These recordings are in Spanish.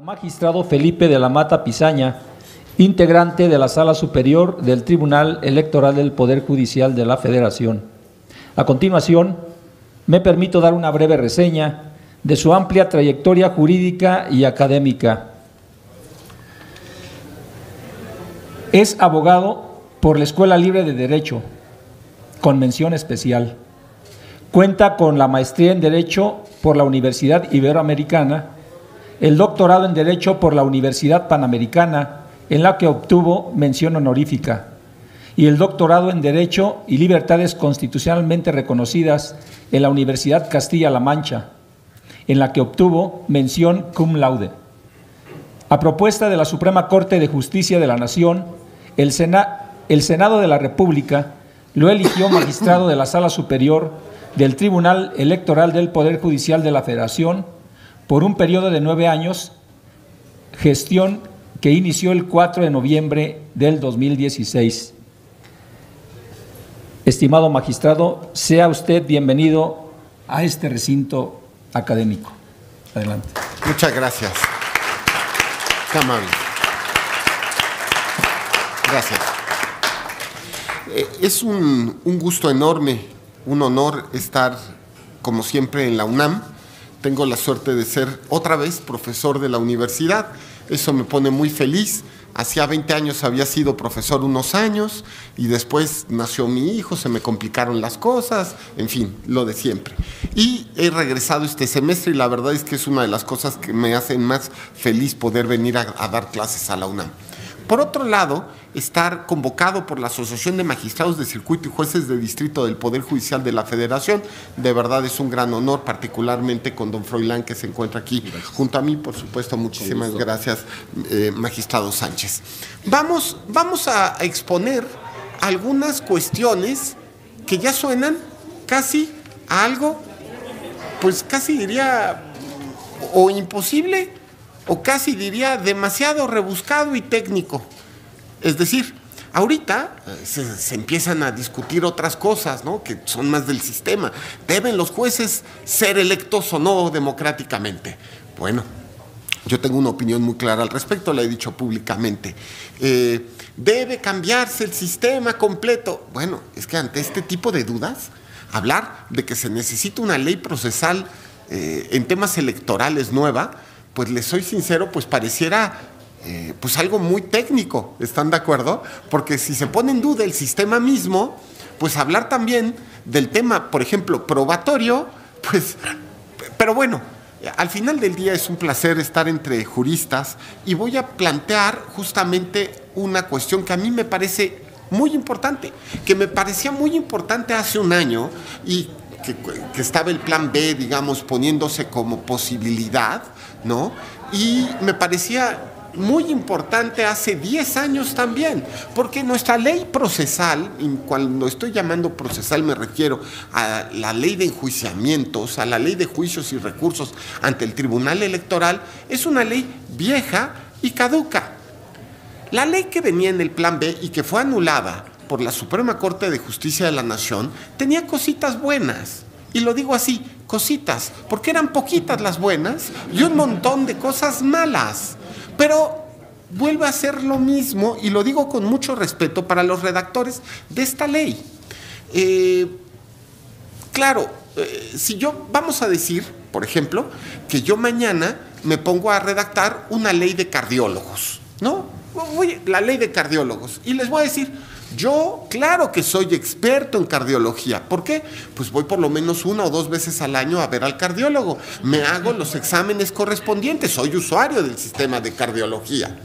Magistrado Felipe de la Mata Pizaña, integrante de la Sala Superior del Tribunal Electoral del Poder Judicial de la Federación. A continuación, me permito dar una breve reseña de su amplia trayectoria jurídica y académica. Es abogado por la Escuela Libre de Derecho, con mención especial. Cuenta con la maestría en Derecho por la Universidad Iberoamericana, el doctorado en Derecho por la Universidad Panamericana, en la que obtuvo mención honorífica, y el doctorado en Derecho y Libertades Constitucionalmente Reconocidas en la Universidad Castilla-La Mancha, en la que obtuvo mención cum laude. A propuesta de la Suprema Corte de Justicia de la Nación, el Senado de la República lo eligió magistrado de la Sala Superior del Tribunal Electoral del Poder Judicial de la Federación por un periodo de 9 años, gestión que inició el 4 de noviembre del 2016. Estimado magistrado, sea usted bienvenido a este recinto académico. Adelante. Muchas gracias. Qué amable. Gracias. Es un gusto enorme, un honor estar, como siempre, en la UNAM. Tengo la suerte de ser otra vez profesor de la universidad. Eso me pone muy feliz. Hacía 20 años había sido profesor unos años y después nació mi hijo, se me complicaron las cosas, en fin, lo de siempre. Y he regresado este semestre y la verdad es que es una de las cosas que me hacen más feliz poder venir a dar clases a la UNAM. Por otro lado, estar convocado por la Asociación de Magistrados de Circuito y Jueces de Distrito del Poder Judicial de la Federación, de verdad es un gran honor, particularmente con don Froilán, que se encuentra aquí junto a mí. Por supuesto, muchísimas gracias, magistrado Sánchez. Vamos a exponer algunas cuestiones que ya suenan casi a algo, pues casi diría, o imposible, o casi diría demasiado rebuscado y técnico. Es decir, ahorita se empiezan a discutir otras cosas, ¿no?, que son más del sistema. ¿Deben los jueces ser electos o no democráticamente? Bueno, yo tengo una opinión muy clara al respecto, la he dicho públicamente. ¿Debe cambiarse el sistema completo? Bueno, es que ante este tipo de dudas, hablar de que se necesita una ley procesal en temas electorales nueva, pues les soy sincero, pues pareciera pues algo muy técnico, ¿están de acuerdo? Porque si se pone en duda el sistema mismo, pues hablar también del tema, por ejemplo, probatorio, pues, pero bueno, al final del día es un placer estar entre juristas y voy a plantear justamente una cuestión que a mí me parece muy importante, que me parecía muy importante hace un año y que estaba el plan B, digamos, poniéndose como posibilidad, ¿no? Y me parecía muy importante hace 10 años también, porque nuestra ley procesal, y cuando estoy llamando procesal me refiero a la ley de enjuiciamientos, a la ley de juicios y recursos ante el Tribunal Electoral, es una ley vieja y caduca. La ley que venía en el plan B y que fue anulada por la Suprema Corte de Justicia de la Nación tenía cositas buenas. Y lo digo así, cositas, porque eran poquitas las buenas y un montón de cosas malas. Pero vuelve a ser lo mismo, y lo digo con mucho respeto para los redactores de esta ley. Claro, si yo, vamos a decir, por ejemplo, que yo mañana me pongo a redactar una ley de cardiólogos, ¿no? La ley de cardiólogos, y les voy a decir, yo claro que soy experto en cardiología. ¿Por qué? Pues voy por lo menos 1 o 2 veces al año a ver al cardiólogo, me hago los exámenes correspondientes, soy usuario del sistema de cardiología.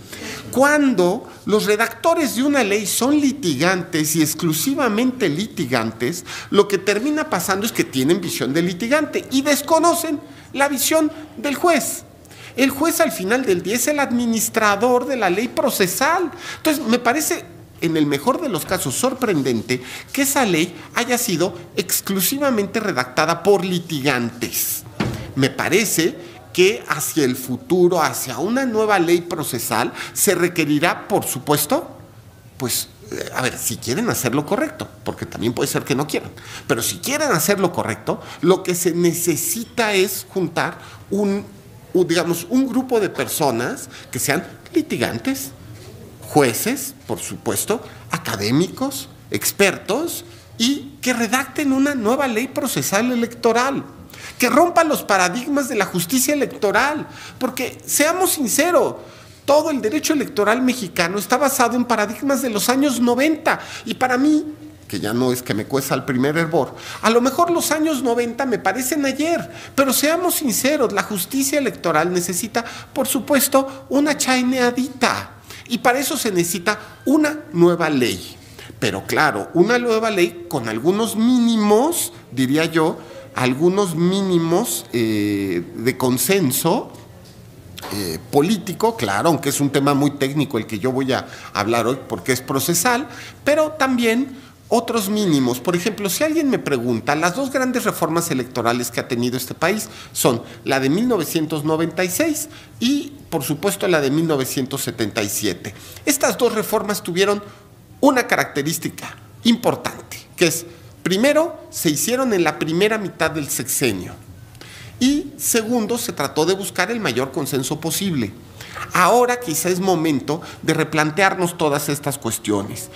Cuando los redactores de una ley son litigantes y exclusivamente litigantes, lo que termina pasando es que tienen visión de litigante y desconocen la visión del juez. El juez al final del día es el administrador de la ley procesal. Entonces me parece, en el mejor de los casos, sorprendente que esa ley haya sido exclusivamente redactada por litigantes. Me parece que hacia el futuro, hacia una nueva ley procesal, se requerirá, por supuesto, pues, a ver, si quieren hacer lo correcto, porque también puede ser que no quieran, pero si quieren hacer lo correcto, lo que se necesita es juntar un digamos, un grupo de personas que sean litigantes, jueces, por supuesto, académicos, expertos, y que redacten una nueva ley procesal electoral, que rompa los paradigmas de la justicia electoral, porque seamos sinceros, todo el derecho electoral mexicano está basado en paradigmas de los años 90, y para mí, que ya no es que me cuesta el primer hervor, a lo mejor los años 90 me parecen ayer, pero seamos sinceros, la justicia electoral necesita, por supuesto, una chaineadita, y para eso se necesita una nueva ley. Pero claro, una nueva ley con algunos mínimos, diría yo, algunos mínimos de consenso político, claro, aunque es un tema muy técnico el que yo voy a hablar hoy porque es procesal, pero también otros mínimos. Por ejemplo, si alguien me pregunta, las dos grandes reformas electorales que ha tenido este país son la de 1996 y, por supuesto, la de 1977. Estas dos reformas tuvieron una característica importante, que es, primero, se hicieron en la primera mitad del sexenio y, segundo, se trató de buscar el mayor consenso posible. Ahora quizá es momento de replantearnos todas estas cuestiones.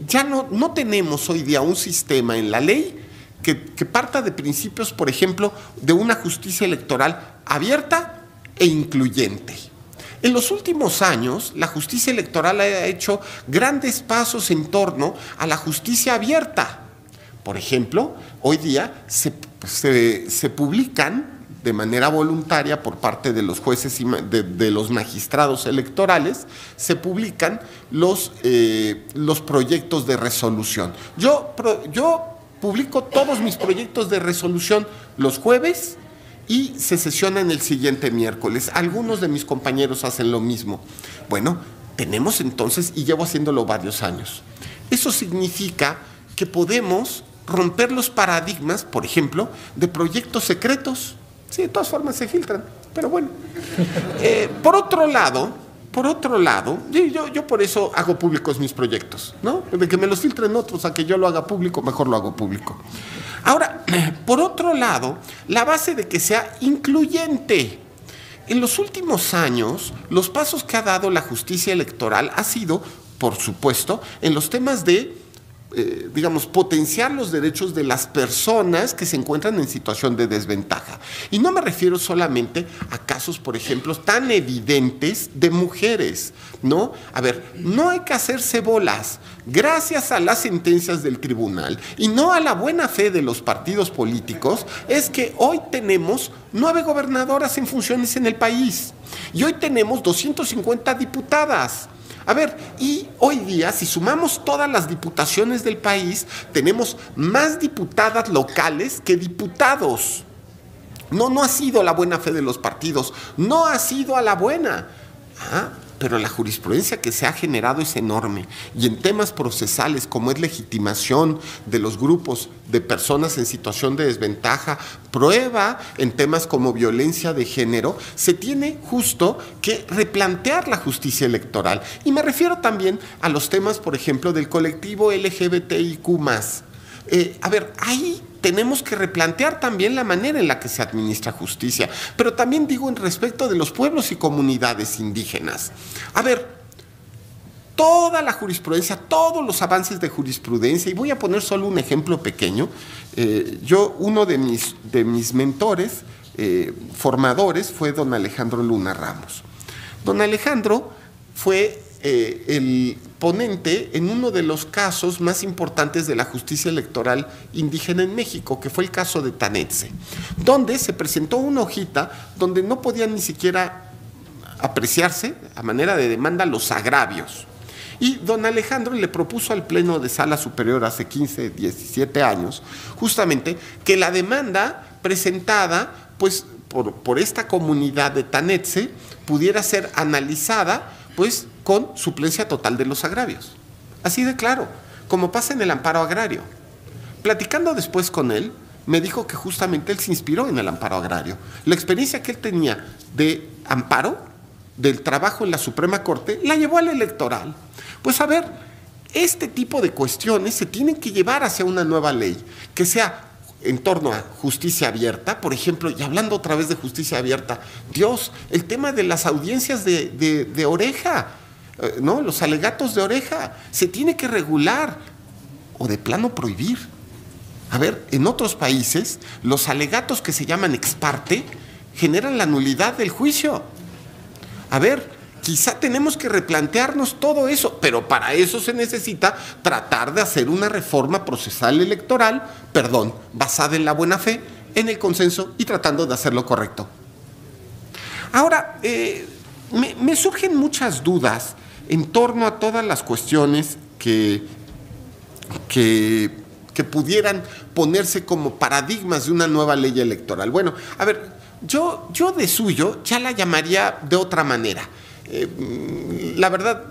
Ya no tenemos hoy día un sistema en la ley que parta de principios, por ejemplo, de una justicia electoral abierta e incluyente. En los últimos años, la justicia electoral ha hecho grandes pasos en torno a la justicia abierta. Por ejemplo, hoy día se publican de manera voluntaria por parte de los jueces y de los magistrados electorales, se publican los proyectos de resolución. Yo publico todos mis proyectos de resolución los jueves y se sesionan el siguiente miércoles. Algunos de mis compañeros hacen lo mismo. Bueno, tenemos entonces, y llevo haciéndolo varios años, eso significa que podemos romper los paradigmas, por ejemplo, de proyectos secretos. Sí, de todas formas se filtran, pero bueno. Por otro lado, yo por eso hago públicos mis proyectos, ¿no? De que me los filtren otros a que yo lo haga público, mejor lo hago público. Ahora, por otro lado, la base de que sea incluyente. En los últimos años, los pasos que ha dado la justicia electoral ha sido, por supuesto, en los temas de digamos, potenciar los derechos de las personas que se encuentran en situación de desventaja. Y no me refiero solamente a casos, por ejemplo, tan evidentes de mujeres, ¿no? A ver, no hay que hacerse bolas. Gracias a las sentencias del tribunal y no a la buena fe de los partidos políticos, es que hoy tenemos 9 gobernadoras en funciones en el país y hoy tenemos 250 diputadas. A ver, y hoy día, si sumamos todas las diputaciones del país, tenemos más diputadas locales que diputados. No ha sido la buena fe de los partidos, no ha sido a la buena. Pero la jurisprudencia que se ha generado es enorme. Y en temas procesales como es legitimación de los grupos de personas en situación de desventaja, prueba en temas como violencia de género, se tiene justo que replantear la justicia electoral. Y me refiero también a los temas, por ejemplo, del colectivo LGBTIQ+. A ver, ahí tenemos que replantear también la manera en la que se administra justicia, pero también digo en respecto de los pueblos y comunidades indígenas. A ver, toda la jurisprudencia, todos los avances de jurisprudencia, y voy a poner solo un ejemplo pequeño. Uno de mis mentores, formadores, fue don Alejandro Luna Ramos. Don Alejandro fue el ponente en uno de los casos más importantes de la justicia electoral indígena en México, que fue el caso de Tanetse, donde se presentó una hojita donde no podían ni siquiera apreciarse a manera de demanda los agravios. Y don Alejandro le propuso al Pleno de Sala Superior hace 15, 17 años, justamente, que la demanda presentada pues, por esta comunidad de Tanetse pudiera ser analizada pues con suplencia total de los agravios. Así de claro, como pasa en el amparo agrario. Platicando después con él, me dijo que justamente él se inspiró en el amparo agrario. La experiencia que él tenía de amparo, del trabajo en la Suprema Corte, la llevó al electoral. Pues a ver, este tipo de cuestiones se tienen que llevar hacia una nueva ley, que sea en torno a justicia abierta, por ejemplo, y hablando otra vez de justicia abierta, Dios, el tema de las audiencias de oreja, ¿no? Los alegatos de oreja, se tiene que regular o de plano prohibir. A ver, en otros países, los alegatos que se llaman ex parte generan la nulidad del juicio. A ver, quizá tenemos que replantearnos todo eso, pero para eso se necesita tratar de hacer una reforma procesal electoral, basada en la buena fe, en el consenso y tratando de hacerlo correcto. Ahora, me surgen muchas dudas en torno a todas las cuestiones que pudieran ponerse como paradigmas de una nueva ley electoral. Bueno, a ver, yo de suyo ya la llamaría de otra manera. La verdad,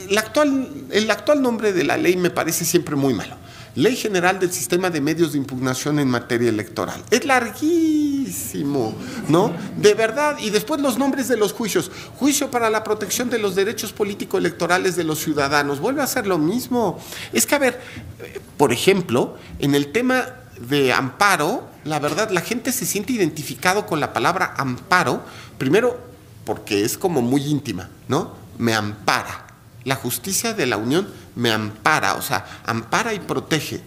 el actual nombre de la ley me parece siempre muy malo. Ley General del Sistema de Medios de Impugnación en Materia Electoral. Es larguísimo, ¿no? De verdad. Y después los nombres de los juicios. Juicio para la protección de los derechos político-electorales de los ciudadanos. Vuelve a ser lo mismo. Es que, a ver, por ejemplo, en el tema de amparo, la verdad, la gente se siente identificado con la palabra amparo, primero porque es como muy íntima, ¿no? Me ampara. La justicia de la Unión me ampara, o sea, ampara y protege.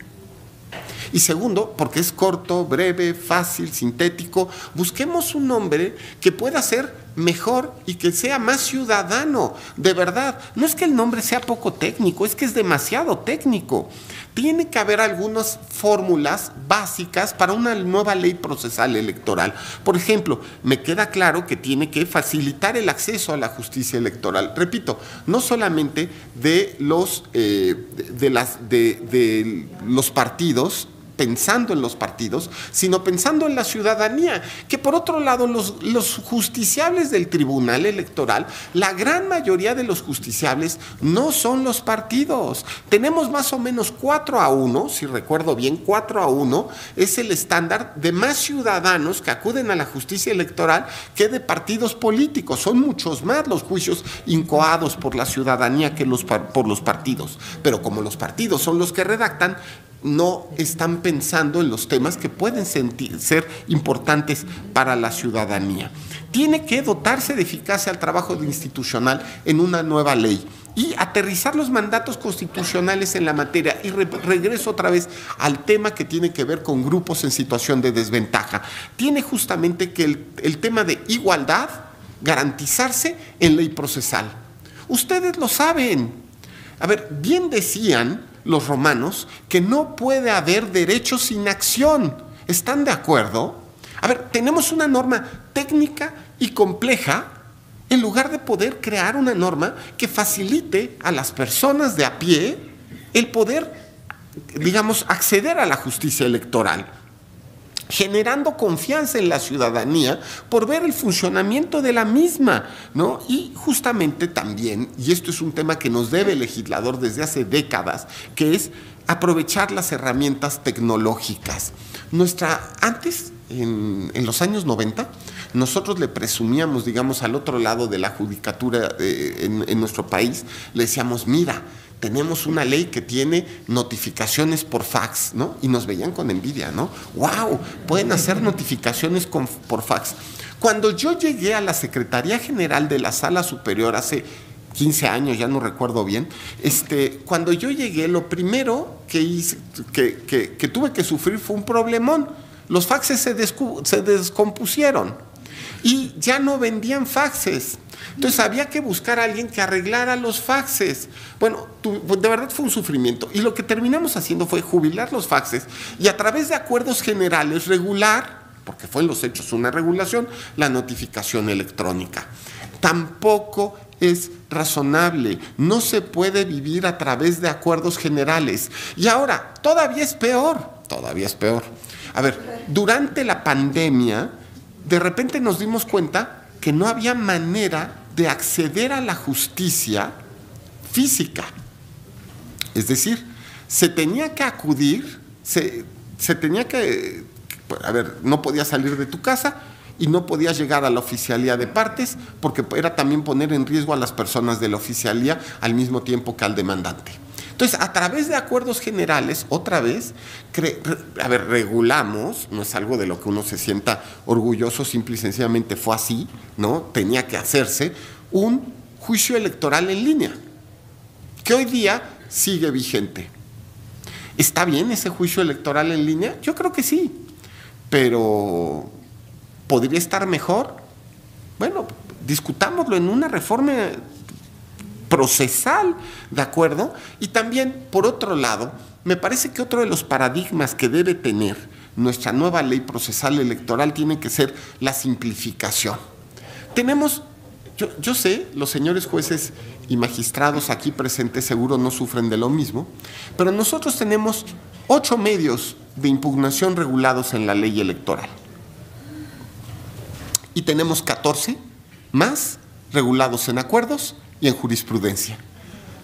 Y segundo, porque es corto, breve, fácil, sintético. Busquemos un nombre que pueda ser mejor y que sea más ciudadano. De verdad, no es que el nombre sea poco técnico, es que es demasiado técnico. Tiene que haber algunas fórmulas básicas para una nueva ley procesal electoral. Por ejemplo, me queda claro que tiene que facilitar el acceso a la justicia electoral. Repito, no solamente de los partidos, pensando en los partidos, sino pensando en la ciudadanía, que por otro lado los justiciables del Tribunal Electoral, la gran mayoría de los justiciables no son los partidos. Tenemos más o menos 4-1, si recuerdo bien, 4-1 es el estándar de más ciudadanos que acuden a la justicia electoral que de partidos políticos. Son muchos más los juicios incoados por la ciudadanía que por los partidos. Pero como los partidos son los que redactan, no están pensando en los temas que pueden ser importantes para la ciudadanía. Tiene que dotarse de eficacia al trabajo institucional en una nueva ley y aterrizar los mandatos constitucionales en la materia. Y regreso otra vez al tema que tiene que ver con grupos en situación de desventaja. Tiene justamente que el tema de igualdad garantizarse en ley procesal. Ustedes lo saben. A ver, bien decían los romanos que no puede haber derecho sin acción. ¿Están de acuerdo? A ver, tenemos una norma técnica y compleja en lugar de poder crear una norma que facilite a las personas de a pie el poder, digamos, acceder a la justicia electoral, generando confianza en la ciudadanía por ver el funcionamiento de la misma, ¿no? Y justamente también, y esto es un tema que nos debe el legislador desde hace décadas, que es aprovechar las herramientas tecnológicas. Antes, en los años 90, nosotros le presumíamos, digamos, al otro lado de la judicatura en nuestro país, le decíamos, mira, tenemos una ley que tiene notificaciones por fax, ¿no? Y nos veían con envidia, ¿no? ¡Wow! Pueden hacer notificaciones por fax. Cuando yo llegué a la Secretaría General de la Sala Superior hace 15 años, ya no recuerdo bien, cuando yo llegué, lo primero que tuve que sufrir fue un problemón. Los faxes se descompusieron y ya no vendían faxes. Entonces había que buscar a alguien que arreglara los faxes. Bueno, de verdad fue un sufrimiento. Y lo que terminamos haciendo fue jubilar los faxes y a través de acuerdos generales regular, porque fue en los hechos una regulación, la notificación electrónica. Tampoco es razonable, no se puede vivir a través de acuerdos generales. Y ahora, todavía es peor. A ver, durante la pandemia, de repente nos dimos cuenta que no había manera de acceder a la justicia física. Es decir, se tenía que acudir, no podías salir de tu casa y no podías llegar a la oficialía de partes porque era también poner en riesgo a las personas de la oficialía al mismo tiempo que al demandante. Entonces, a través de acuerdos generales, otra vez, regulamos, no es algo de lo que uno se sienta orgulloso, simple y sencillamente fue así, ¿no? Tenía que hacerse un juicio electoral en línea, que hoy día sigue vigente. ¿Está bien ese juicio electoral en línea? Yo creo que sí, pero ¿podría estar mejor? Bueno, discutámoslo en una reforma procesal, ¿de acuerdo? Y también, por otro lado, me parece que otro de los paradigmas que debe tener nuestra nueva ley procesal electoral tiene que ser la simplificación. Tenemos, yo sé, los señores jueces y magistrados aquí presentes seguro no sufren de lo mismo, pero nosotros tenemos 8 medios de impugnación regulados en la ley electoral. Y tenemos 14 más regulados en acuerdos y en jurisprudencia.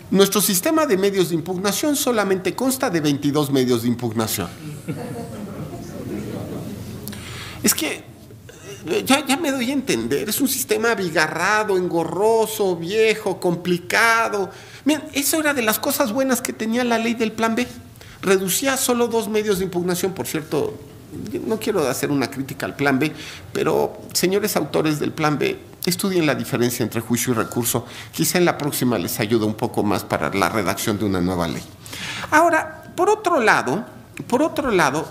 Nuestro sistema de medios de impugnación solamente consta de 22 medios de impugnación. Es que ya me doy a entender, es un sistema abigarrado, engorroso, viejo, complicado. Miren, eso era de las cosas buenas que tenía la ley del Plan B. Reducía a solo 2 medios de impugnación, por cierto. No quiero hacer una crítica al Plan B, pero señores autores del Plan B, estudien la diferencia entre juicio y recurso. Quizá en la próxima les ayude un poco más para la redacción de una nueva ley. Ahora, por otro lado,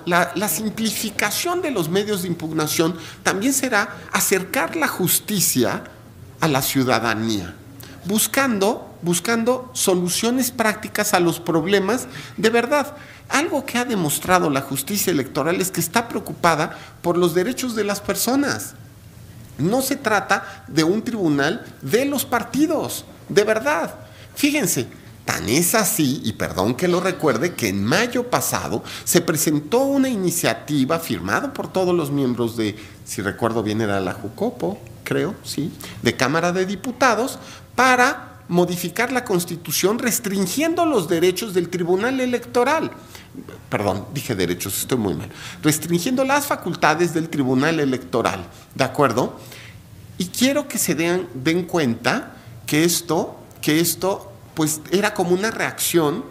la simplificación de los medios de impugnación también será acercar la justicia a la ciudadanía, buscando soluciones prácticas a los problemas de verdad. Algo que ha demostrado la justicia electoral es que está preocupada por los derechos de las personas. No se trata de un tribunal de los partidos, de verdad. Fíjense, tan es así, y perdón que lo recuerde, que en mayo pasado se presentó una iniciativa firmada por todos los miembros de, si recuerdo bien era la Jucopo, creo, sí, de Cámara de Diputados, para modificar la Constitución restringiendo los derechos del Tribunal Electoral. Perdón, dije derechos, estoy muy mal. Restringiendo las facultades del Tribunal Electoral, ¿de acuerdo? Y quiero que se den cuenta que esto pues era como una reacción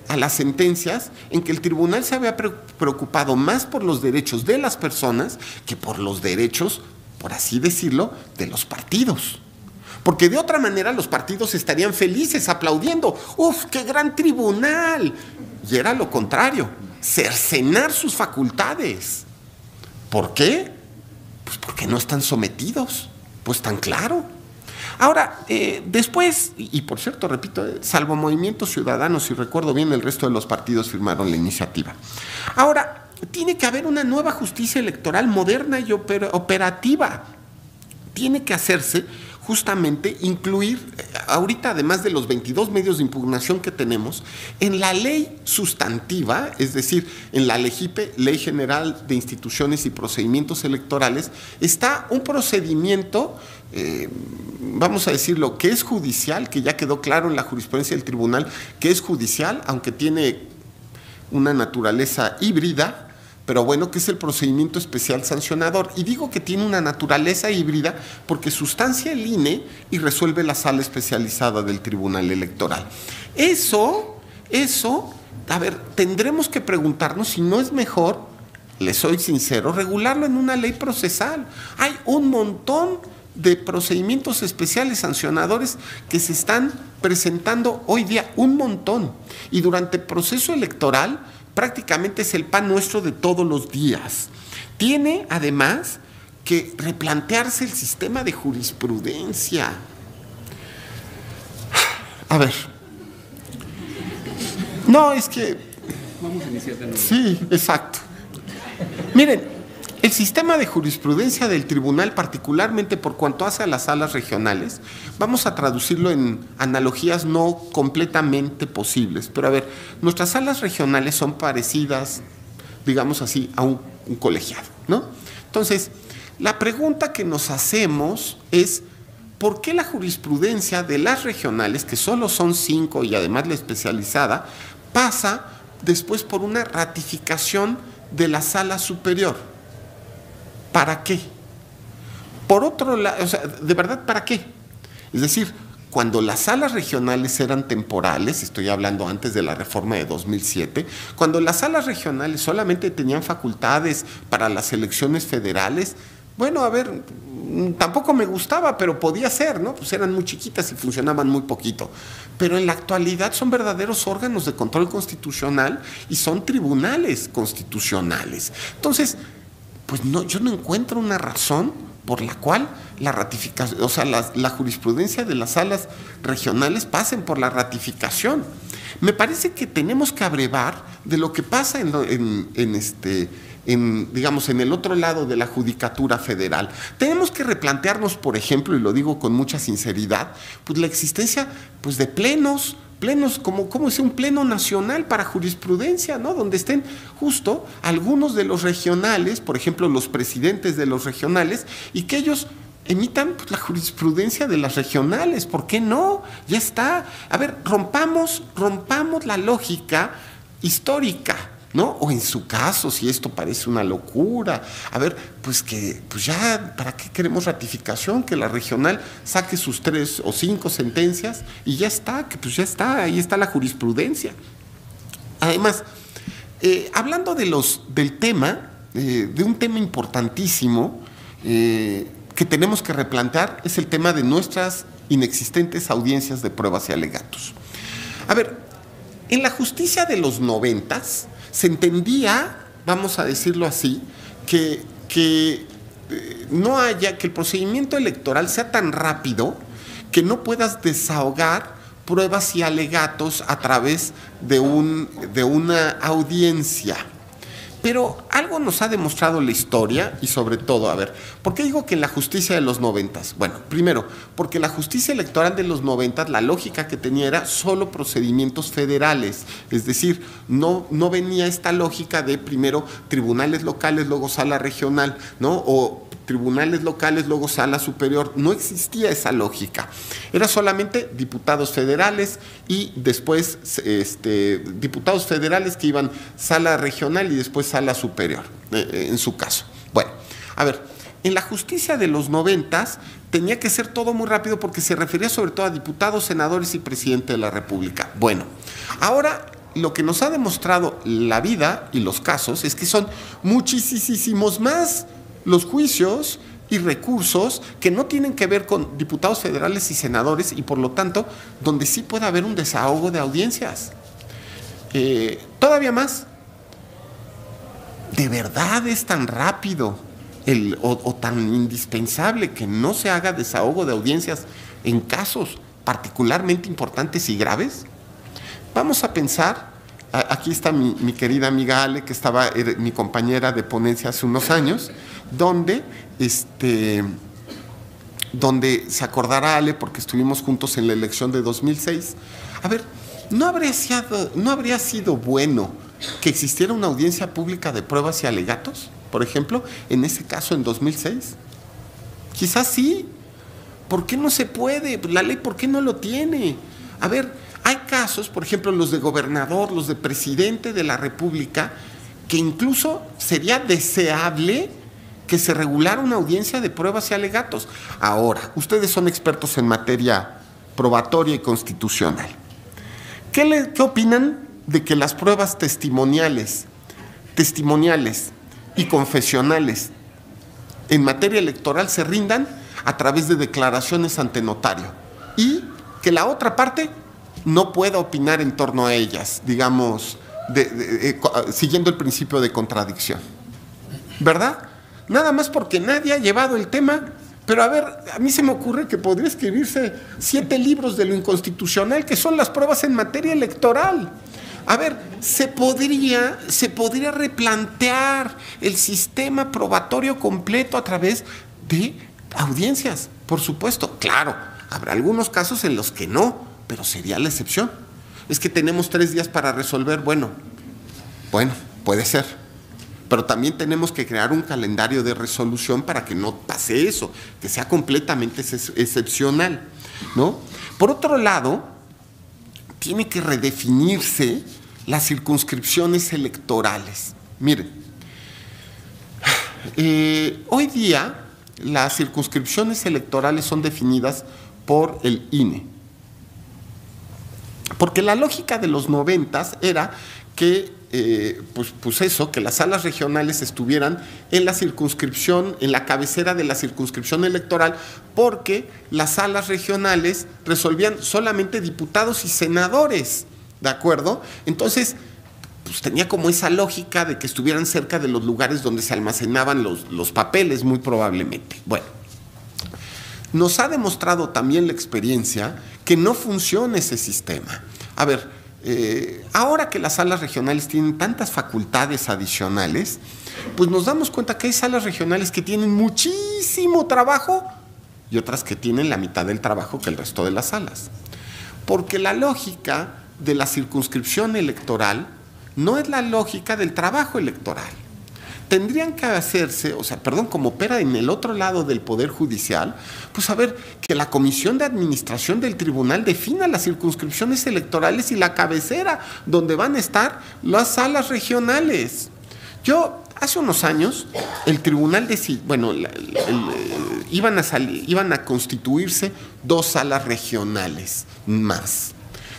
a las sentencias en que el tribunal se había preocupado más por los derechos de las personas que por los derechos, por así decirlo, de los partidos. Porque de otra manera los partidos estarían felices aplaudiendo, ¡uf, qué gran tribunal! Y era lo contrario, cercenar sus facultades. ¿Por qué? Pues porque no están sometidos, pues tan claro. Ahora, después, y por cierto, repito, salvo Movimiento Ciudadano, si recuerdo bien, el resto de los partidos firmaron la iniciativa. Ahora, tiene que haber una nueva justicia electoral moderna y operativa. Tiene que hacerse justamente incluir, ahorita además de los 22 medios de impugnación que tenemos, en la ley sustantiva, es decir, en la LEGIPE, Ley General de Instituciones y Procedimientos Electorales, está un procedimiento, vamos a decirlo, que es judicial, que ya quedó claro en la jurisprudencia del tribunal, que es judicial, aunque tiene una naturaleza híbrida, pero bueno, que es el procedimiento especial sancionador. Y digo que tiene una naturaleza híbrida porque sustancia el INE y resuelve la sala especializada del Tribunal Electoral. Eso, a ver, tendremos que preguntarnos si no es mejor, les soy sincero, regularlo en una ley procesal. Hay un montón de procedimientos especiales sancionadores que se están presentando hoy día, un montón. Y durante el proceso electoral prácticamente es el pan nuestro de todos los días. Tiene además que replantearse el sistema de jurisprudencia. A ver. No, es que... Vamos a iniciar de nuevo. Sí, exacto. Miren, el sistema de jurisprudencia del tribunal, particularmente por cuanto hace a las salas regionales, vamos a traducirlo en analogías no completamente posibles, pero a ver, nuestras salas regionales son parecidas, digamos así, a un colegiado, ¿no? Entonces, la pregunta que nos hacemos es, ¿por qué la jurisprudencia de las regionales, que solo son 5 y además la especializada, pasa después por una ratificación de la sala superior? ¿Para qué? Por otro lado, o sea, de verdad, ¿para qué? Es decir, cuando las salas regionales eran temporales, estoy hablando antes de la reforma de 2007, cuando las salas regionales solamente tenían facultades para las elecciones federales, bueno, a ver, tampoco me gustaba, pero podía ser, ¿no? Pues eran muy chiquitas y funcionaban muy poquito. Pero en la actualidad son verdaderos órganos de control constitucional y son tribunales constitucionales. Entonces, pues no, yo no encuentro una razón por la cual la ratificación, o sea, la jurisprudencia de las salas regionales pasen por la ratificación. Me parece que tenemos que abrevar de lo que pasa digamos, en el otro lado de la judicatura federal. Tenemos que replantearnos, por ejemplo, y lo digo con mucha sinceridad, pues la existencia pues, de plenos como es un pleno nacional para jurisprudencia, ¿no? Donde estén justo algunos de los regionales, por ejemplo, los presidentes de los regionales, y que ellos emitan pues, la jurisprudencia de las regionales. ¿Por qué no? Ya está. A ver, rompamos la lógica histórica, ¿no? O en su caso, si esto parece una locura, a ver, pues ya, ¿para qué queremos ratificación? Que la regional saque sus 3 o 5 sentencias y ya está, que pues ya está, ahí está la jurisprudencia. Además, hablando del tema, de un tema importantísimo que tenemos que replantear, es el tema de nuestras inexistentes audiencias de pruebas y alegatos. A ver, en la justicia de los 90s, se entendía, vamos a decirlo así, que el procedimiento electoral sea tan rápido que no puedas desahogar pruebas y alegatos a través de una audiencia. Pero algo nos ha demostrado la historia y sobre todo, a ver, ¿por qué digo que en la justicia de los 90s? Bueno, primero, porque la justicia electoral de los 90s, la lógica que tenía era solo procedimientos federales, es decir, no venía esta lógica de primero tribunales locales, luego sala regional, ¿no? O tribunales locales, luego sala superior. No existía esa lógica. Era solamente diputados federales y después diputados federales que iban sala regional y después sala superior, en su caso. Bueno, a ver, en la justicia de los 90s tenía que ser todo muy rápido porque se refería sobre todo a diputados, senadores y presidente de la República. Bueno, ahora lo que nos ha demostrado la vida y los casos es que son muchísimos más los juicios y recursos que no tienen que ver con diputados federales y senadores y por lo tanto donde sí puede haber un desahogo de audiencias. Todavía más, ¿de verdad es tan rápido o tan indispensable que no se haga desahogo de audiencias en casos particularmente importantes y graves? Vamos a pensar, aquí está mi querida amiga Ale, que era mi compañera de ponencia hace unos años, donde se acordará Ale, porque estuvimos juntos en la elección de 2006. A ver, ¿no habría sido bueno que existiera una audiencia pública de pruebas y alegatos, por ejemplo, en ese caso en 2006? Quizás sí. ¿Por qué no se puede? La ley, ¿por qué no lo tiene? A ver, hay casos, por ejemplo, los de gobernador, los de presidente de la República, que incluso sería deseable que se regulara una audiencia de pruebas y alegatos. Ahora, ustedes son expertos en materia probatoria y constitucional. ¿Qué opinan de que las pruebas testimoniales y confesionales en materia electoral se rindan a través de declaraciones ante notario y que la otra parte no pueda opinar en torno a ellas, digamos, siguiendo el principio de contradicción? ¿Verdad? Nada más porque nadie ha llevado el tema. Pero a ver, a mí se me ocurre que podría escribirse 7 libros de lo inconstitucional, que son las pruebas en materia electoral. A ver, se podría replantear el sistema probatorio completo a través de audiencias, por supuesto. Claro, habrá algunos casos en los que no, pero sería la excepción. Es que tenemos 3 días para resolver, bueno, puede ser. Pero también tenemos que crear un calendario de resolución para que no pase eso, que sea completamente excepcional, ¿no? Por otro lado, tiene que redefinirse las circunscripciones electorales. Miren, hoy día las circunscripciones electorales son definidas por el INE, Porque la lógica de los 90s era que, que las salas regionales estuvieran en la circunscripción, en la cabecera de la circunscripción electoral, porque las salas regionales resolvían solamente diputados y senadores, ¿de acuerdo? Entonces, pues tenía como esa lógica de que estuvieran cerca de los lugares donde se almacenaban los papeles, muy probablemente. Bueno, nos ha demostrado también la experiencia que no funciona ese sistema. A ver, ahora que las salas regionales tienen tantas facultades adicionales, pues nos damos cuenta que hay salas regionales que tienen muchísimo trabajo y otras que tienen la mitad del trabajo que el resto de las salas. Porque la lógica de la circunscripción electoral no es la lógica del trabajo electoral. Tendrían que hacerse, como opera en el otro lado del Poder Judicial, pues a ver, que la Comisión de Administración del Tribunal defina las circunscripciones electorales y la cabecera donde van a estar las salas regionales. Yo, hace unos años, el tribunal iban a constituirse 2 salas regionales más.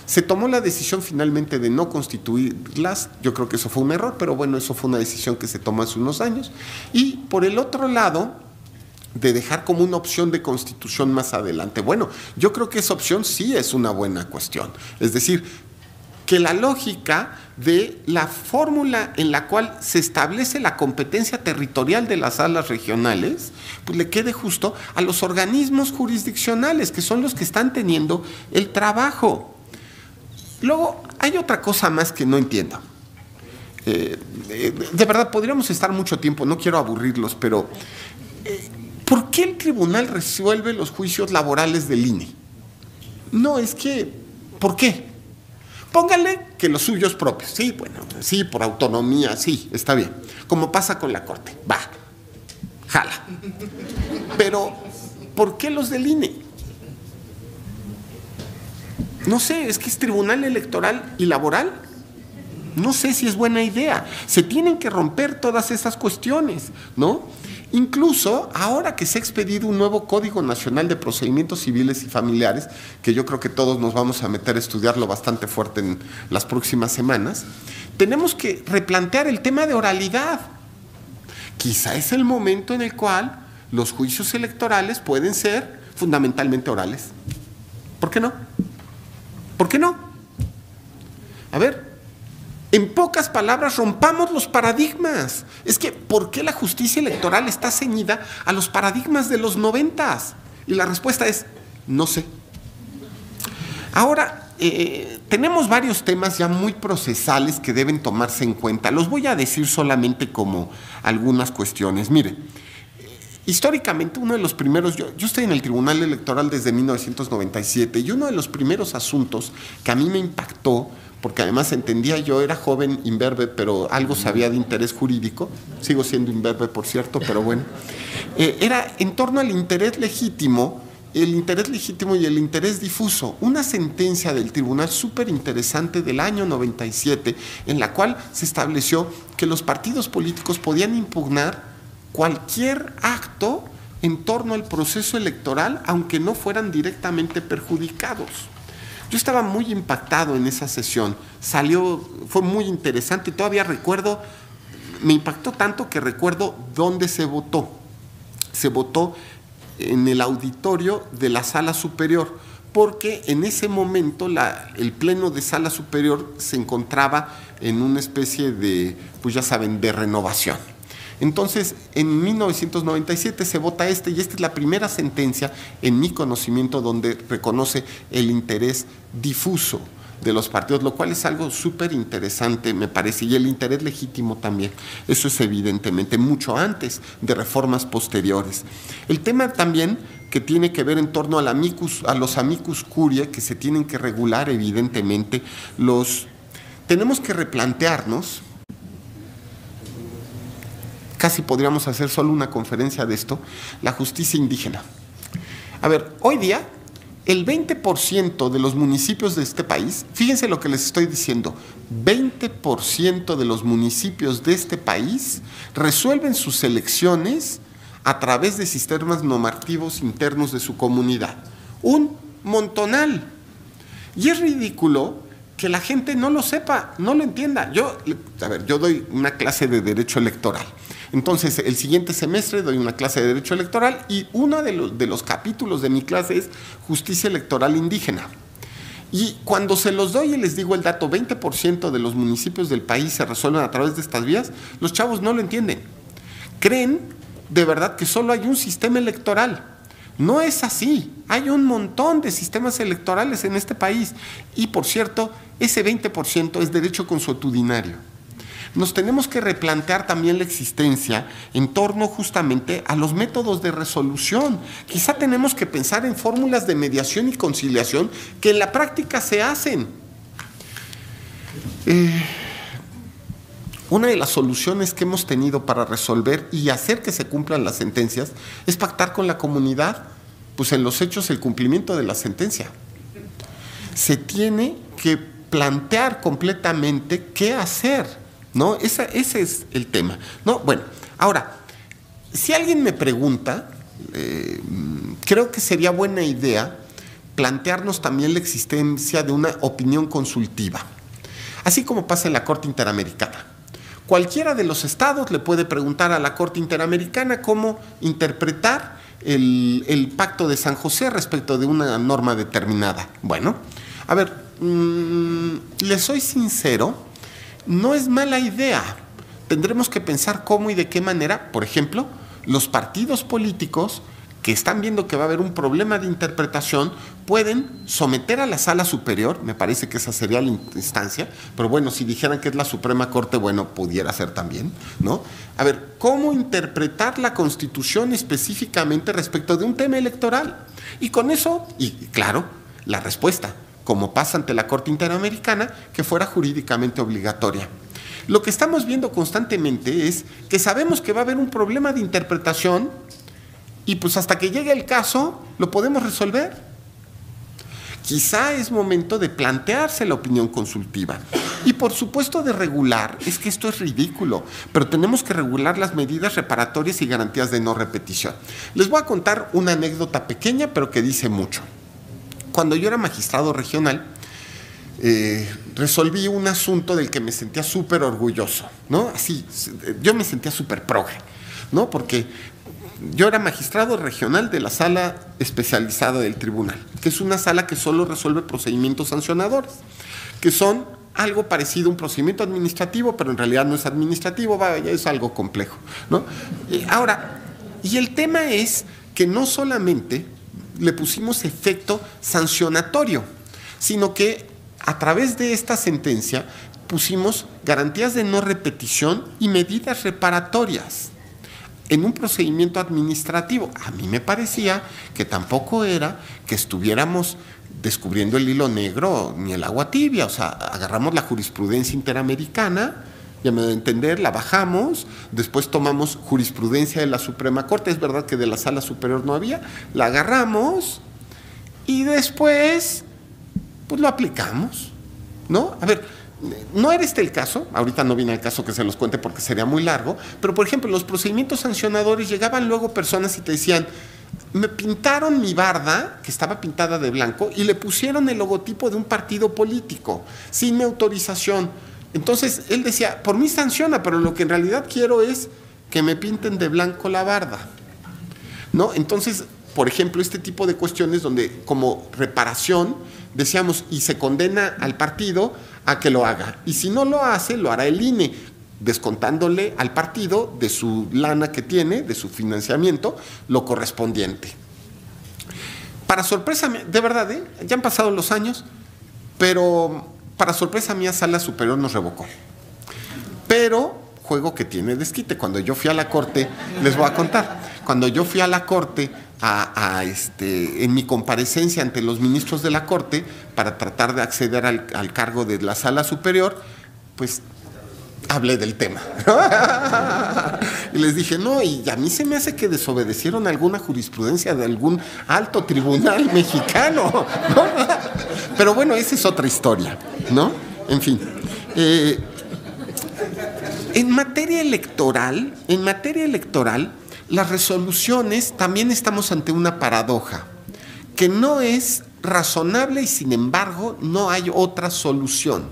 Se tomó la decisión finalmente de no constituirlas. Yo creo que eso fue un error, pero bueno, eso fue una decisión que se tomó hace unos años. Y por el otro lado, de dejar como una opción de constitución más adelante. Bueno, yo creo que esa opción sí es una buena cuestión. Es decir, que la lógica de la fórmula en la cual se establece la competencia territorial de las salas regionales, pues le quede justo a los organismos jurisdiccionales, que son los que están teniendo el trabajo. Luego, hay otra cosa más que no entiendo. De verdad, podríamos estar mucho tiempo, no quiero aburrirlos, pero ¿por qué el tribunal resuelve los juicios laborales del INE? No, es que, ¿por qué? Póngale que los suyos propios, sí, bueno, sí, por autonomía, sí, está bien. Como pasa con la Corte, va, jala. Pero, ¿por qué los del INE? No sé, es que es tribunal electoral y laboral. No sé si es buena idea. Se tienen que romper todas esas cuestiones, ¿no? Incluso ahora que se ha expedido un nuevo Código Nacional de Procedimientos Civiles y Familiares, que yo creo que todos nos vamos a meter a estudiarlo bastante fuerte en las próximas semanas, tenemos que replantear el tema de oralidad. Quizá es el momento en el cual los juicios electorales pueden ser fundamentalmente orales. ¿Por qué no? ¿Por qué no? A ver, en pocas palabras, rompamos los paradigmas. Es que, ¿por qué la justicia electoral está ceñida a los paradigmas de los 90s? Y la respuesta es, no sé. Ahora, tenemos varios temas ya muy procesales que deben tomarse en cuenta. Los voy a decir solamente como algunas cuestiones. Mire, históricamente uno de los primeros, yo estoy en el Tribunal Electoral desde 1997 y uno de los primeros asuntos que a mí me impactó, porque además entendía, yo era joven imberbe, pero algo sabía de interés jurídico, sigo siendo imberbe por cierto, pero bueno, era en torno al interés legítimo, el interés legítimo y el interés difuso, una sentencia del tribunal súper interesante del año 97, en la cual se estableció que los partidos políticos podían impugnar cualquier acto en torno al proceso electoral, aunque no fueran directamente perjudicados. Yo estaba muy impactado en esa sesión, fue muy interesante, todavía recuerdo, me impactó tanto que recuerdo dónde se votó. Se votó en el auditorio de la Sala Superior, porque en ese momento el Pleno de Sala Superior se encontraba en una especie de, pues ya saben, de renovación. Entonces, en 1997 se vota y esta es la primera sentencia en mi conocimiento donde reconoce el interés difuso de los partidos, lo cual es algo súper interesante, me parece, y el interés legítimo también. Eso es evidentemente mucho antes de reformas posteriores. El tema también que tiene que ver en torno a los amicus curiae, que se tienen que regular evidentemente, tenemos que replantearnos. Casi podríamos hacer solo una conferencia de esto, la justicia indígena. A ver, hoy día, el 20% de los municipios de este país, fíjense lo que les estoy diciendo, 20% de los municipios de este país resuelven sus elecciones a través de sistemas normativos internos de su comunidad. Un montonal. Y es ridículo que la gente no lo sepa, no lo entienda. Yo doy una clase de derecho electoral. Entonces, el siguiente semestre doy una clase de derecho electoral y uno de los capítulos de mi clase es justicia electoral indígena. Y cuando se los doy y les digo el dato, 20% de los municipios del país se resuelven a través de estas vías, los chavos no lo entienden. Creen de verdad que solo hay un sistema electoral. No es así. Hay un montón de sistemas electorales en este país. Y, por cierto, ese 20% es derecho consuetudinario. Nos tenemos que replantear también la existencia en torno justamente a los métodos de resolución. Quizá tenemos que pensar en fórmulas de mediación y conciliación que en la práctica se hacen. Una de las soluciones que hemos tenido para resolver y hacer que se cumplan las sentencias es pactar con la comunidad, pues en los hechos el cumplimiento de la sentencia. Se tiene que plantear completamente qué hacer, ¿no? Ese es el tema, ¿no? Bueno, ahora, si alguien me pregunta, creo que sería buena idea plantearnos también la existencia de una opinión consultiva, así como pasa en la Corte Interamericana. Cualquiera de los estados le puede preguntar a la Corte Interamericana cómo interpretar el Pacto de San José respecto de una norma determinada. Bueno, a ver, les soy sincero, no es mala idea. Tendremos que pensar cómo y de qué manera, por ejemplo, los partidos políticos que están viendo que va a haber un problema de interpretación, pueden someter a la Sala Superior, me parece que esa sería la instancia, pero bueno, si dijeran que es la Suprema Corte, bueno, pudiera ser también, ¿no? A ver, ¿cómo interpretar la Constitución específicamente respecto de un tema electoral? Y con eso, y claro, la respuesta, como pasa ante la Corte Interamericana, que fuera jurídicamente obligatoria. Lo que estamos viendo constantemente es que sabemos que va a haber un problema de interpretación y pues hasta que llegue el caso lo podemos resolver. Quizá es momento de plantearse la opinión consultiva y por supuesto de regular, es que esto es ridículo, pero tenemos que regular las medidas reparatorias y garantías de no repetición. Les voy a contar una anécdota pequeña pero que dice mucho. Cuando yo era magistrado regional, resolví un asunto del que me sentía súper orgulloso, ¿no? Así, yo me sentía súper progre, ¿no? Porque yo era magistrado regional de la sala especializada del tribunal, que es una sala que solo resuelve procedimientos sancionadores, que son algo parecido a un procedimiento administrativo, pero en realidad no es administrativo, vaya, es algo complejo, ¿no? Ahora, y el tema es que no solamente le pusimos efecto sancionatorio, sino que a través de esta sentencia pusimos garantías de no repetición y medidas reparatorias en un procedimiento administrativo. A mí me parecía que tampoco era que estuviéramos descubriendo el hilo negro ni el agua tibia, o sea, agarramos la jurisprudencia interamericana, ya me doy a entender, la bajamos, después tomamos jurisprudencia de la Suprema Corte, es verdad que de la Sala Superior no había, la agarramos y después pues lo aplicamos, ¿no? A ver, no era este el caso, ahorita no viene el caso que se los cuente porque sería muy largo, pero por ejemplo, los procedimientos sancionadores llegaban luego personas y te decían, me pintaron mi barda, que estaba pintada de blanco, y le pusieron el logotipo de un partido político, sin mi autorización. Entonces, él decía, por mí sanciona, pero lo que en realidad quiero es que me pinten de blanco la barda, ¿no? Entonces, por ejemplo, este tipo de cuestiones donde como reparación decíamos, y se condena al partido a que lo haga, y si no lo hace, lo hará el INE, descontándole al partido de su lana que tiene, de su financiamiento, lo correspondiente. Para sorpresa mía, de verdad, ya han pasado los años, pero para sorpresa mía, Sala Superior nos revocó. Pero, juego que tiene desquite, cuando yo fui a la Corte, les voy a contar, cuando yo fui a la Corte, en mi comparecencia ante los ministros de la Corte para tratar de acceder al cargo de la Sala Superior, pues hablé del tema. Y les dije, no, y a mí se me hace que desobedecieron alguna jurisprudencia de algún alto tribunal mexicano, ¿no? Pero bueno, esa es otra historia, ¿no? En fin. En materia electoral, las resoluciones, también estamos ante una paradoja, que no es razonable y sin embargo no hay otra solución.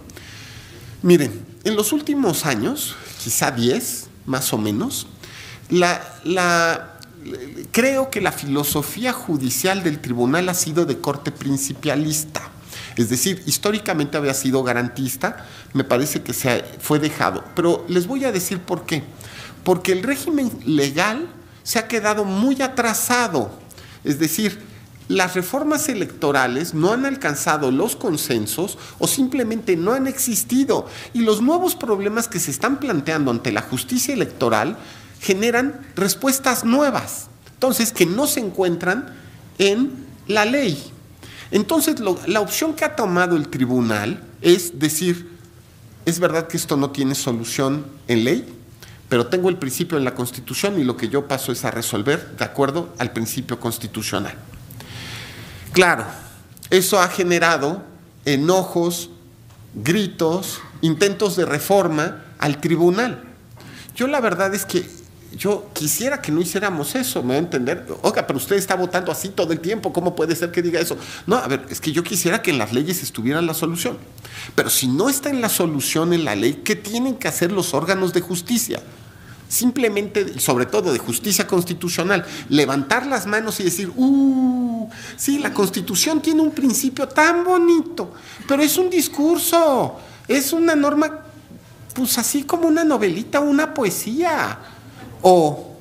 Miren, en los últimos años, quizá 10 más o menos, creo que la filosofía judicial del tribunal ha sido de corte principialista. Es decir, históricamente había sido garantista, me parece que fue dejado. Pero les voy a decir por qué. Porque el régimen legal se ha quedado muy atrasado. Es decir, las reformas electorales no han alcanzado los consensos o simplemente no han existido. Y los nuevos problemas que se están planteando ante la justicia electoral generan respuestas nuevas, entonces, que no se encuentran en la ley. Entonces, la opción que ha tomado el tribunal es decir, es verdad que esto no tiene solución en ley, pero tengo el principio en la Constitución y lo que yo paso es a resolver de acuerdo al principio constitucional. Claro, eso ha generado enojos, gritos, intentos de reforma al tribunal. Yo la verdad es que yo quisiera que no hiciéramos eso, ¿me va a entender? Oiga, pero usted está votando así todo el tiempo, ¿cómo puede ser que diga eso? No, a ver, es que yo quisiera que en las leyes estuviera la solución. Pero si no está en la solución en la ley, ¿qué tienen que hacer los órganos de justicia? Simplemente, sobre todo de justicia constitucional, levantar las manos y decir, sí, la Constitución tiene un principio tan bonito, pero es un discurso, es una norma, pues así como una novelita, una poesía. O,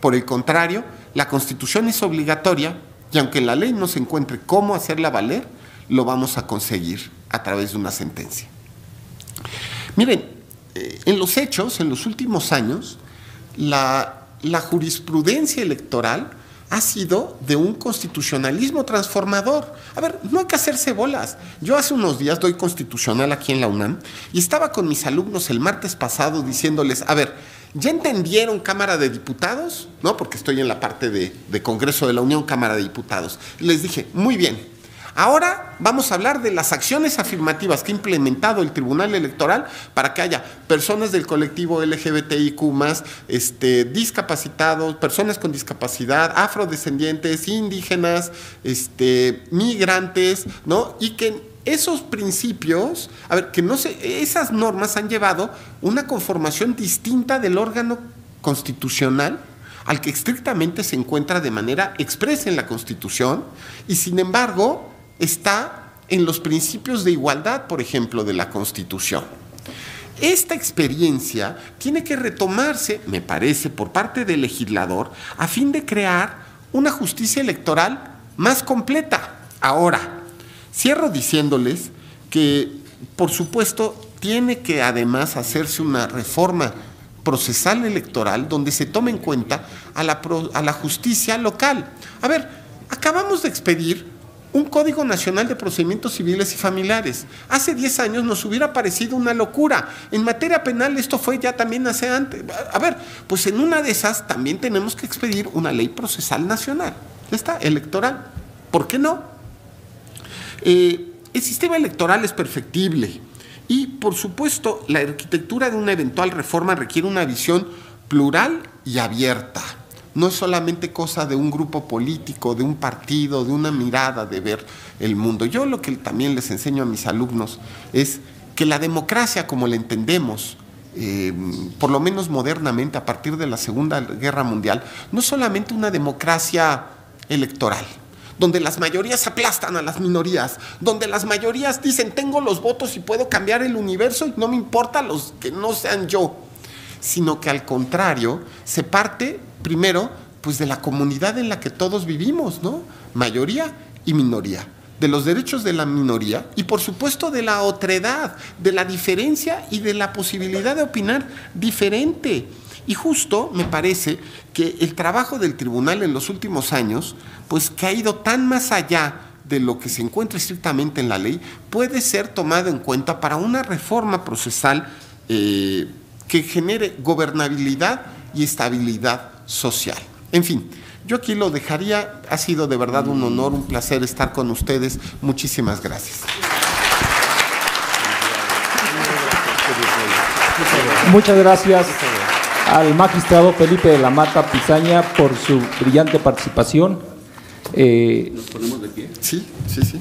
por el contrario, la Constitución es obligatoria y aunque en la ley no se encuentre cómo hacerla valer, lo vamos a conseguir a través de una sentencia. Miren, en los hechos, en los últimos años, la jurisprudencia electoral ha sido de un constitucionalismo transformador. A ver, no hay que hacerse bolas. Yo hace unos días doy constitucional aquí en la UNAM y estaba con mis alumnos el martes pasado diciéndoles, a ver, ¿ya entendieron Cámara de Diputados? ¿No? Porque estoy en la parte de Congreso de la Unión, Cámara de Diputados. Les dije, muy bien, ahora vamos a hablar de las acciones afirmativas que ha implementado el Tribunal Electoral para que haya personas del colectivo LGBTIQ+, discapacitados, personas con discapacidad, afrodescendientes, indígenas, migrantes, ¿no? Y que esos principios, a ver, esas normas han llevado una conformación distinta del órgano constitucional al que estrictamente se encuentra de manera expresa en la Constitución y sin embargo está en los principios de igualdad, por ejemplo, de la Constitución. Esta experiencia tiene que retomarse, me parece, por parte del legislador a fin de crear una justicia electoral más completa. Ahora, cierro diciéndoles que, por supuesto, tiene que además hacerse una reforma procesal electoral donde se tome en cuenta a la justicia local. A ver, acabamos de expedir un Código Nacional de Procedimientos Civiles y Familiares. Hace 10 años nos hubiera parecido una locura. En materia penal esto fue ya también hace antes. A ver, pues en una de esas también tenemos que expedir una ley procesal nacional. Ya está, electoral. ¿Por qué no? El sistema electoral es perfectible y, por supuesto, la arquitectura de una eventual reforma requiere una visión plural y abierta. No es solamente cosa de un grupo político, de un partido, de una mirada de ver el mundo. Yo lo que también les enseño a mis alumnos es que la democracia, como la entendemos, por lo menos modernamente, a partir de la Segunda Guerra Mundial, no es solamente una democracia electoral, donde las mayorías aplastan a las minorías, donde las mayorías dicen tengo los votos y puedo cambiar el universo y no me importa los que no sean yo, sino que al contrario se parte primero pues de la comunidad en la que todos vivimos, ¿no? Mayoría y minoría, de los derechos de la minoría y por supuesto de la otredad, de la diferencia y de la posibilidad de opinar diferente. Y justo me parece que el trabajo del tribunal en los últimos años, pues que ha ido tan más allá de lo que se encuentra estrictamente en la ley, puede ser tomado en cuenta para una reforma procesal que genere gobernabilidad y estabilidad social. En fin, yo aquí lo dejaría. Ha sido de verdad un honor, un placer estar con ustedes. Muchísimas gracias. Muchas gracias al magistrado Felipe de la Mata Pizaña por su brillante participación. ¿Nos ponemos de pie? Sí, sí, sí.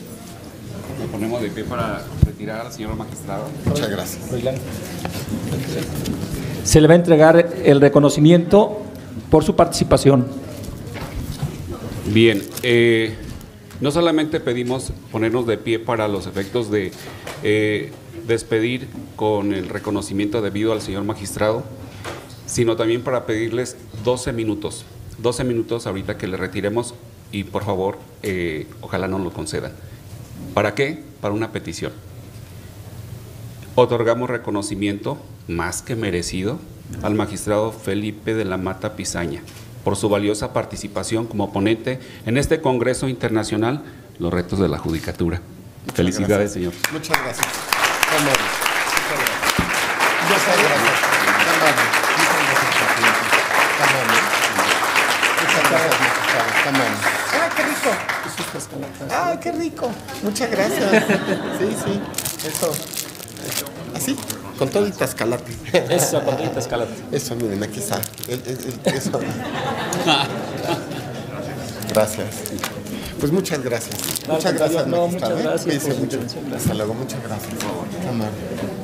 Nos ponemos de pie para retirar al señor magistrado. Muchas gracias. Se le va a entregar el reconocimiento por su participación. Bien, no solamente pedimos ponernos de pie para los efectos de despedir con el reconocimiento debido al señor magistrado, sino también para pedirles 12 minutos ahorita que le retiremos y por favor, ojalá no lo concedan. ¿Para qué? Para una petición. Otorgamos reconocimiento más que merecido al magistrado Felipe de la Mata Pizaña por su valiosa participación como ponente en este Congreso Internacional, Los Retos de la Judicatura. Muchas Felicidades, gracias. señor. Muchas gracias. Qué amable. Muchas gracias. Qué amable. Qué amable. Muchas gracias, magistrado. Qué amable. ¡Ah, qué rico! ¡Ah, qué rico! Muchas gracias. Sí, sí. Eso. Así, con todo el tascalate. Eso, con todo el tascalate. Eso, miren, aquí está. Eso. Gracias. Pues muchas gracias. Muchas gracias, no, magistrado. muchas gracias Cuídense por su mucho. intervención. Hasta luego, muchas gracias. Qué amable.